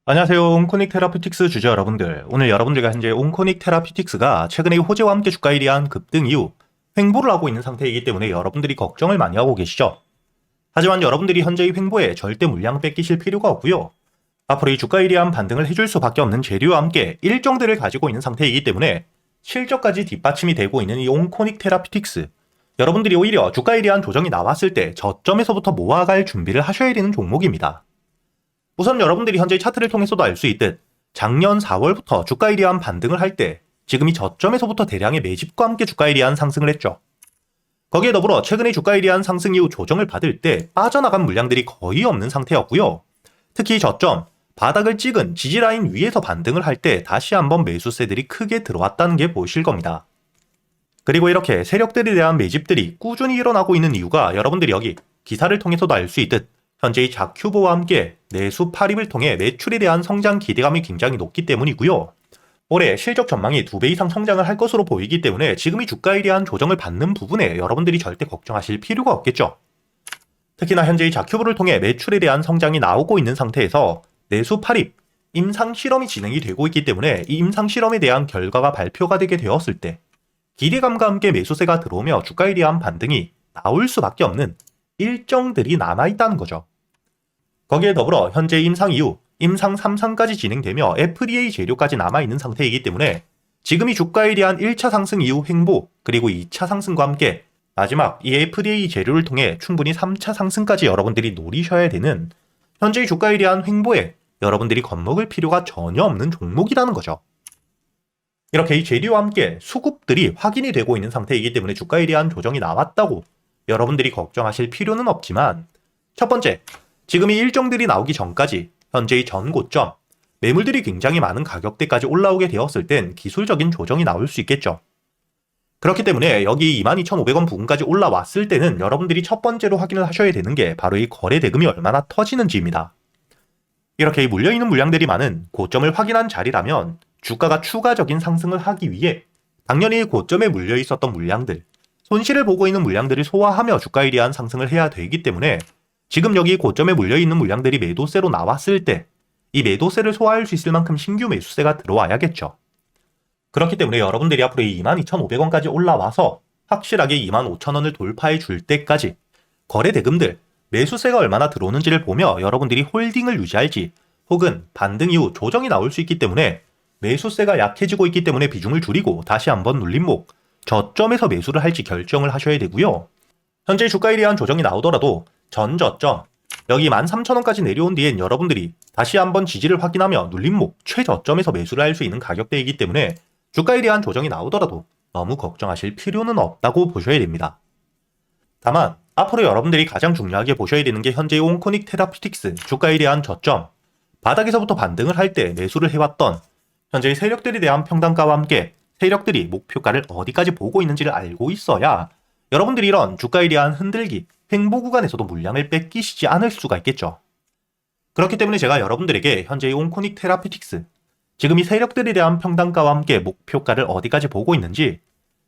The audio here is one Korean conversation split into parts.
안녕하세요. 온코닉 테라피틱스 주주 여러분들. 오늘 여러분들과 현재 온코닉 테라피틱스가 최근에 호재와 함께 주가 1위한 급등 이후 횡보를 하고 있는 상태이기 때문에 여러분들이 걱정을 많이 하고 계시죠. 하지만 여러분들이 현재의 횡보에 절대 물량 뺏기실 필요가 없고요. 앞으로 이 주가 1위한 반등을 해줄 수밖에 없는 재료와 함께 일정들을 가지고 있는 상태이기 때문에 실적까지 뒷받침이 되고 있는 이 온코닉 테라피틱스. 여러분들이 오히려 주가 1위한 조정이 나왔을 때 저점에서부터 모아갈 준비를 하셔야 되는 종목입니다. 우선 여러분들이 현재 차트를 통해서도 알 수 있듯 작년 4월부터 주가 1위한 반등을 할 때 지금이 저점에서부터 대량의 매집과 함께 주가 1위한 상승을 했죠. 거기에 더불어 최근에 주가 1위한 상승 이후 조정을 받을 때 빠져나간 물량들이 거의 없는 상태였고요. 특히 저점, 바닥을 찍은 지지라인 위에서 반등을 할 때 다시 한번 매수세들이 크게 들어왔다는 게 보이실 겁니다. 그리고 이렇게 세력들에 대한 매집들이 꾸준히 일어나고 있는 이유가 여러분들이 여기 기사를 통해서도 알 수 있듯 현재의 자큐보와 함께 내수 팔입을 통해 매출에 대한 성장 기대감이 굉장히 높기 때문이고요. 올해 실적 전망이 2배 이상 성장을 할 것으로 보이기 때문에 지금이 주가에 대한 조정을 받는 부분에 여러분들이 절대 걱정하실 필요가 없겠죠. 특히나 현재의 자큐보를 통해 매출에 대한 성장이 나오고 있는 상태에서 내수 팔입, 임상 실험이 진행이 되고 있기 때문에 이 임상 실험에 대한 결과가 발표가 되게 되었을 때 기대감과 함께 매수세가 들어오며 주가에 대한 반등이 나올 수밖에 없는 일정들이 남아있다는 거죠. 거기에 더불어 현재 임상 이후 임상 3상까지 진행되며 FDA 재료까지 남아있는 상태이기 때문에 지금이 주가에 대한 1차 상승 이후 횡보 그리고 2차 상승과 함께 마지막 이 FDA 재료를 통해 충분히 3차 상승까지 여러분들이 노리셔야 되는 현재의 주가에 대한 횡보에 여러분들이 겁먹을 필요가 전혀 없는 종목이라는 거죠. 이렇게 이 재료와 함께 수급들이 확인이 되고 있는 상태이기 때문에 주가에 대한 조정이 나왔다고 여러분들이 걱정하실 필요는 없지만 첫 번째, 지금 이 일정들이 나오기 전까지 현재의 전 고점, 매물들이 굉장히 많은 가격대까지 올라오게 되었을 땐 기술적인 조정이 나올 수 있겠죠. 그렇기 때문에 여기 22,500원 부근까지 올라왔을 때는 여러분들이 첫 번째로 확인을 하셔야 되는 게 바로 이 거래 대금이 얼마나 터지는지입니다. 이렇게 물려있는 물량들이 많은 고점을 확인한 자리라면 주가가 추가적인 상승을 하기 위해 당연히 고점에 물려있었던 물량들, 손실을 보고 있는 물량들을 소화하며 주가에 대한 상승을 해야 되기 때문에 지금 여기 고점에 물려있는 물량들이 매도세로 나왔을 때 이 매도세를 소화할 수 있을 만큼 신규 매수세가 들어와야겠죠. 그렇기 때문에 여러분들이 앞으로 이 22,500원까지 올라와서 확실하게 25,000원을 돌파해 줄 때까지 거래 대금들, 매수세가 얼마나 들어오는지를 보며 여러분들이 홀딩을 유지할지 혹은 반등 이후 조정이 나올 수 있기 때문에 매수세가 약해지고 있기 때문에 비중을 줄이고 다시 한번 눌림목, 저점에서 매수를 할지 결정을 하셔야 되고요. 현재 주가에 대한 조정이 나오더라도 전 저점, 여기 13,000원까지 내려온 뒤엔 여러분들이 다시 한번 지지를 확인하며 눌림목, 최저점에서 매수를 할 수 있는 가격대이기 때문에 주가에 대한 조정이 나오더라도 너무 걱정하실 필요는 없다고 보셔야 됩니다. 다만 앞으로 여러분들이 가장 중요하게 보셔야 되는 게 현재의 온코닉 테라피틱스 주가에 대한 저점, 바닥에서부터 반등을 할 때 매수를 해왔던 현재의 세력들에 대한 평단가와 함께 세력들이 목표가를 어디까지 보고 있는지를 알고 있어야 여러분들이 이런 주가에 대한 흔들기, 횡보 구간에서도 물량을 뺏기시지 않을 수가 있겠죠. 그렇기 때문에 제가 여러분들에게 현재의 온코닉 테라피틱스, 지금 이 세력들에 대한 평단가와 함께 목표가를 어디까지 보고 있는지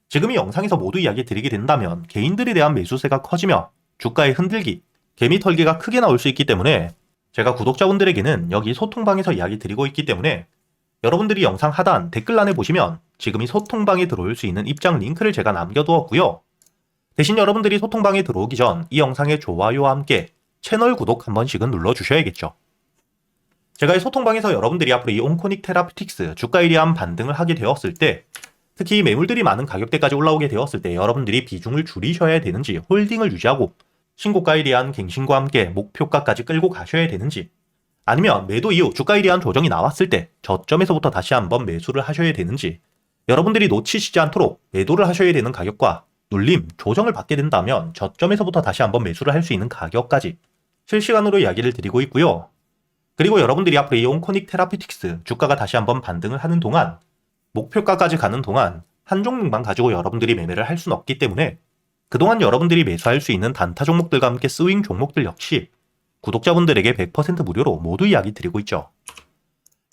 지금 이 영상에서 모두 이야기 드리게 된다면 개인들에 대한 매수세가 커지며 주가의 흔들기, 개미 털기가 크게 나올 수 있기 때문에 제가 구독자분들에게는 여기 소통방에서 이야기 드리고 있기 때문에 여러분들이 영상 하단 댓글란에 보시면 지금 이 소통방에 들어올 수 있는 입장 링크를 제가 남겨두었고요. 대신 여러분들이 소통방에 들어오기 전 이 영상의 좋아요와 함께 채널 구독 한 번씩은 눌러주셔야겠죠. 제가 이 소통방에서 여러분들이 앞으로 이 온코닉 테라피틱스 주가에 대한 반등을 하게 되었을 때 특히 매물들이 많은 가격대까지 올라오게 되었을 때 여러분들이 비중을 줄이셔야 되는지 홀딩을 유지하고 신고가에 대한 갱신과 함께 목표가까지 끌고 가셔야 되는지 아니면 매도 이후 주가에 대한 조정이 나왔을 때 저점에서부터 다시 한번 매수를 하셔야 되는지 여러분들이 놓치시지 않도록 매도를 하셔야 되는 가격과 눌림, 조정을 받게 된다면 저점에서부터 다시 한번 매수를 할 수 있는 가격까지 실시간으로 이야기를 드리고 있고요. 그리고 여러분들이 앞으로 이 온코닉 테라피틱스 주가가 다시 한번 반등을 하는 동안 목표가까지 가는 동안 한 종목만 가지고 여러분들이 매매를 할 수는 없기 때문에 그동안 여러분들이 매수할 수 있는 단타 종목들과 함께 스윙 종목들 역시 구독자분들에게 100% 무료로 모두 이야기 드리고 있죠.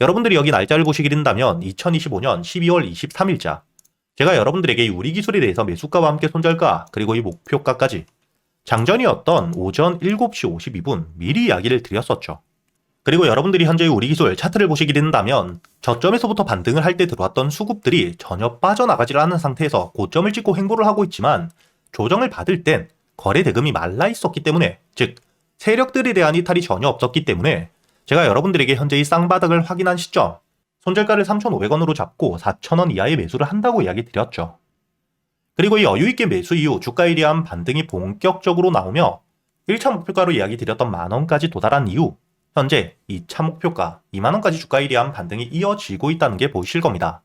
여러분들이 여기 날짜를 보시게 된다면 2025년 12월 23일자 제가 여러분들에게 이 우리기술에 대해서 매수가와 함께 손절가 그리고 이 목표가까지 장전이었던 오전 7시 52분 미리 이야기를 드렸었죠. 그리고 여러분들이 현재의 우리 기술 차트를 보시게 된다면 저점에서부터 반등을 할 때 들어왔던 수급들이 전혀 빠져나가지 않은 상태에서 고점을 찍고 횡보를 하고 있지만 조정을 받을 땐 거래 대금이 말라 있었기 때문에, 즉 세력들에 대한 이탈이 전혀 없었기 때문에 제가 여러분들에게 현재의 쌍바닥을 확인한 시점 손절가를 3,500원으로 잡고 4,000원 이하의 매수를 한다고 이야기 드렸죠. 그리고 이 여유있게 매수 이후 주가에 대한 반등이 본격적으로 나오며 1차 목표가로 이야기 드렸던 만원까지 도달한 이후 현재 2차 목표가 2만원까지 주가에 대한 반등이 이어지고 있다는 게 보이실 겁니다.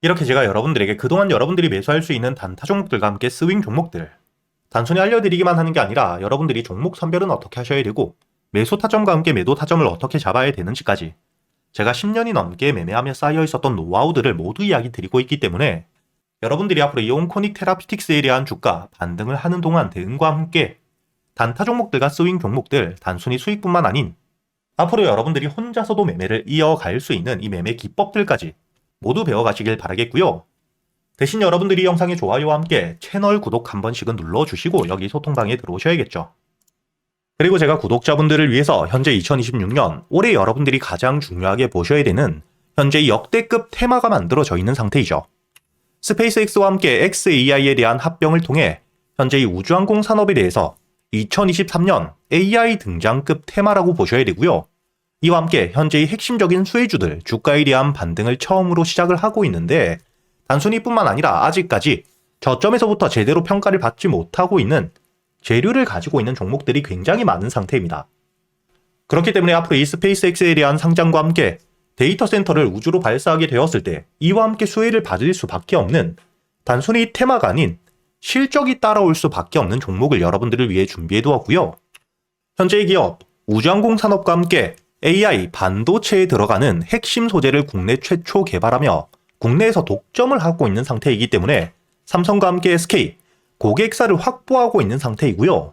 이렇게 제가 여러분들에게 그동안 여러분들이 매수할 수 있는 단타 종목들과 함께 스윙 종목들 단순히 알려드리기만 하는 게 아니라 여러분들이 종목 선별은 어떻게 하셔야 되고 매수 타점과 함께 매도 타점을 어떻게 잡아야 되는지까지 제가 10년이 넘게 매매하며 쌓여 있었던 노하우들을 모두 이야기 드리고 있기 때문에 여러분들이 앞으로 이 온코닉 테라피틱스에 대한 주가 반등을 하는 동안 대응과 함께 단타 종목들과 스윙 종목들 단순히 수익뿐만 아닌 앞으로 여러분들이 혼자서도 매매를 이어갈 수 있는 이 매매 기법들까지 모두 배워가시길 바라겠고요. 대신 여러분들이 영상의 좋아요와 함께 채널 구독 한 번씩은 눌러주시고 여기 소통방에 들어오셔야겠죠. 그리고 제가 구독자분들을 위해서 현재 2026년 올해 여러분들이 가장 중요하게 보셔야 되는 현재 역대급 테마가 만들어져 있는 상태이죠. 스페이스X와 함께 xAI에 대한 합병을 통해 현재 이 우주항공 산업에 대해서 2023년 AI 등장급 테마라고 보셔야 되고요. 이와 함께 현재의 핵심적인 수혜주들 주가에 대한 반등을 처음으로 시작을 하고 있는데 단순히 뿐만 아니라 아직까지 저점에서부터 제대로 평가를 받지 못하고 있는 재료를 가지고 있는 종목들이 굉장히 많은 상태입니다. 그렇기 때문에 앞으로 이 스페이스X에 대한 상장과 함께 데이터 센터를 우주로 발사하게 되었을 때 이와 함께 수혜를 받을 수밖에 없는 단순히 테마가 아닌 실적이 따라올 수밖에 없는 종목을 여러분들을 위해 준비해 두었고요. 현재의 기업 우주항공 산업과 함께 AI 반도체에 들어가는 핵심 소재를 국내 최초 개발하며 국내에서 독점을 하고 있는 상태이기 때문에 삼성과 함께 SK 고객사를 확보하고 있는 상태이고요.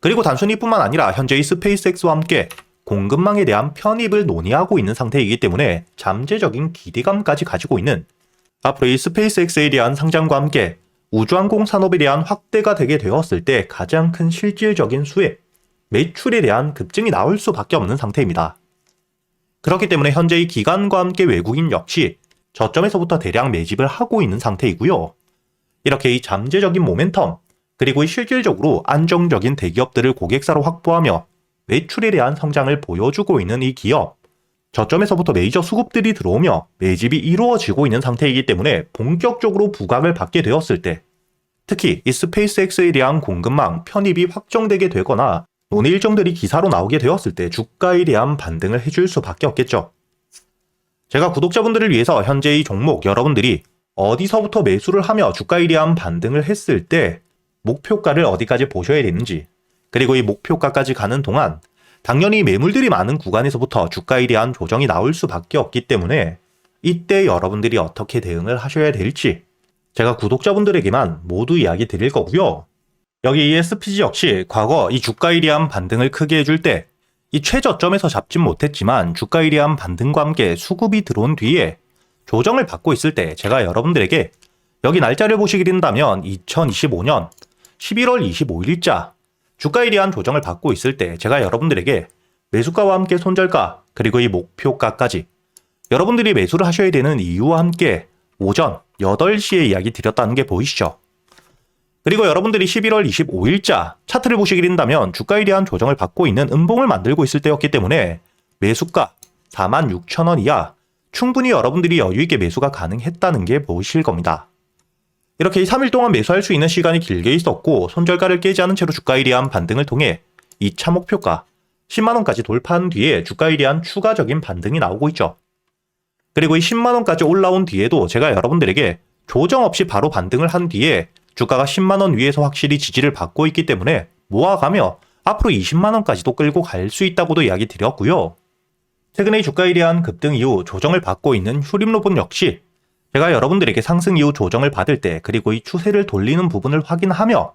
그리고 단순히 뿐만 아니라 현재의 스페이스X와 함께 공급망에 대한 편입을 논의하고 있는 상태이기 때문에 잠재적인 기대감까지 가지고 있는 앞으로 이 스페이스X에 대한 상장과 함께 우주항공 산업에 대한 확대가 되게 되었을 때 가장 큰 실질적인 수혜, 매출에 대한 급증이 나올 수밖에 없는 상태입니다. 그렇기 때문에 현재의 기관과 함께 외국인 역시 저점에서부터 대량 매집을 하고 있는 상태이고요. 이렇게 이 잠재적인 모멘텀, 그리고 이 실질적으로 안정적인 대기업들을 고객사로 확보하며 매출에 대한 성장을 보여주고 있는 이 기업, 저점에서부터 메이저 수급들이 들어오며 매집이 이루어지고 있는 상태이기 때문에 본격적으로 부각을 받게 되었을 때 특히 이 스페이스X에 대한 공급망 편입이 확정되게 되거나 논의 일정들이 기사로 나오게 되었을 때 주가에 대한 반등을 해줄 수밖에 없겠죠. 제가 구독자분들을 위해서 현재의 종목 여러분들이 어디서부터 매수를 하며 주가에 대한 반등을 했을 때 목표가를 어디까지 보셔야 되는지, 그리고 이 목표가까지 가는 동안 당연히 매물들이 많은 구간에서부터 주가에 대한 조정이 나올 수밖에 없기 때문에 이때 여러분들이 어떻게 대응을 하셔야 될지 제가 구독자분들에게만 모두 이야기 드릴 거고요. 여기 ESPG 역시 과거 이 주가에 대한 반등을 크게 해줄 때 이 최저점에서 잡진 못했지만 주가에 대한 반등과 함께 수급이 들어온 뒤에 조정을 받고 있을 때 제가 여러분들에게 여기 날짜를 보시게 된다면 2025년 11월 25일자 주가에 대한 조정을 받고 있을 때 제가 여러분들에게 매수가와 함께 손절가 그리고 이 목표가까지 여러분들이 매수를 하셔야 되는 이유와 함께 오전 8시에 이야기 드렸다는 게 보이시죠? 그리고 여러분들이 11월 25일자 차트를 보시게 된다면 주가에 대한 조정을 받고 있는 음봉을 만들고 있을 때였기 때문에 매수가 46,000원 이하 충분히 여러분들이 여유있게 매수가 가능했다는 게 보이실 겁니다. 이렇게 3일 동안 매수할 수 있는 시간이 길게 있었고 손절가를 깨지 않은 채로 주가에 대한 반등을 통해 2차 목표가 10만원까지 돌파한 뒤에 주가에 대한 추가적인 반등이 나오고 있죠. 그리고 이 10만원까지 올라온 뒤에도 제가 여러분들에게 조정 없이 바로 반등을 한 뒤에 주가가 10만원 위에서 확실히 지지를 받고 있기 때문에 모아가며 앞으로 20만원까지도 끌고 갈 수 있다고도 이야기 드렸고요. 최근에 주가에 대한 급등 이후 조정을 받고 있는 휴림로봇 역시 제가 여러분들에게 상승 이후 조정을 받을 때 그리고 이 추세를 돌리는 부분을 확인하며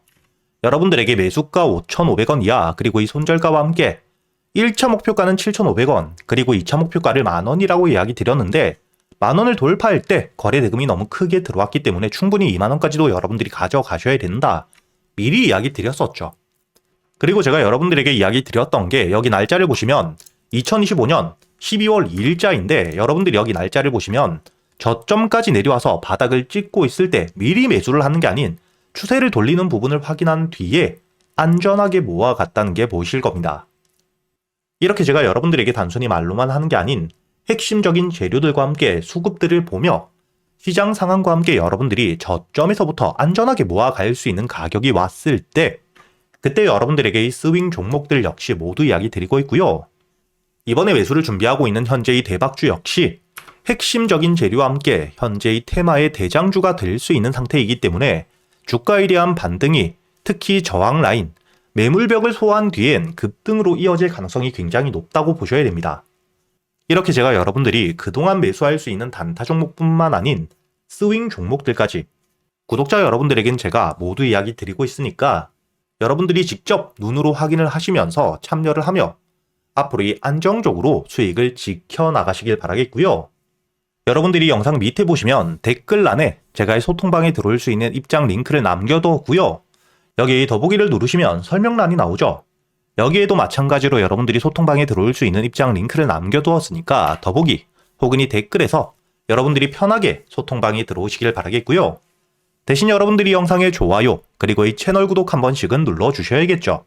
여러분들에게 매수가 5,500원 이하 그리고 이 손절가와 함께 1차 목표가는 7,500원 그리고 2차 목표가를 만원이라고 이야기 드렸는데 만원을 돌파할 때 거래 대금이 너무 크게 들어왔기 때문에 충분히 2만원까지도 여러분들이 가져가셔야 된다. 미리 이야기 드렸었죠. 그리고 제가 여러분들에게 이야기 드렸던 게 여기 날짜를 보시면 2025년 12월 2일자인데 여러분들이 여기 날짜를 보시면 저점까지 내려와서 바닥을 찍고 있을 때 미리 매수를 하는 게 아닌 추세를 돌리는 부분을 확인한 뒤에 안전하게 모아갔다는 게 보이실 겁니다. 이렇게 제가 여러분들에게 단순히 말로만 하는 게 아닌 핵심적인 재료들과 함께 수급들을 보며 시장 상황과 함께 여러분들이 저점에서부터 안전하게 모아갈 수 있는 가격이 왔을 때 그때 여러분들에게 이 스윙 종목들 역시 모두 이야기 드리고 있고요. 이번에 매수를 준비하고 있는 현재의 대박주 역시 핵심적인 재료와 함께 현재의 테마의 대장주가 될 수 있는 상태이기 때문에 주가에 대한 반등이 특히 저항 라인, 매물벽을 소화한 뒤엔 급등으로 이어질 가능성이 굉장히 높다고 보셔야 됩니다. 이렇게 제가 여러분들이 그동안 매수할 수 있는 단타 종목뿐만 아닌 스윙 종목들까지 구독자 여러분들에겐 제가 모두 이야기 드리고 있으니까 여러분들이 직접 눈으로 확인을 하시면서 참여를 하며 앞으로 이 안정적으로 수익을 지켜나가시길 바라겠고요. 여러분들이 영상 밑에 보시면 댓글란에 제가 소통방에 들어올 수 있는 입장 링크를 남겨뒀고요. 여기 더보기를 누르시면 설명란이 나오죠. 여기에도 마찬가지로 여러분들이 소통방에 들어올 수 있는 입장 링크를 남겨두었으니까 더보기 혹은 이 댓글에서 여러분들이 편하게 소통방에 들어오시길 바라겠고요. 대신 여러분들이 영상의 좋아요 그리고 이 채널 구독 한 번씩은 눌러주셔야겠죠.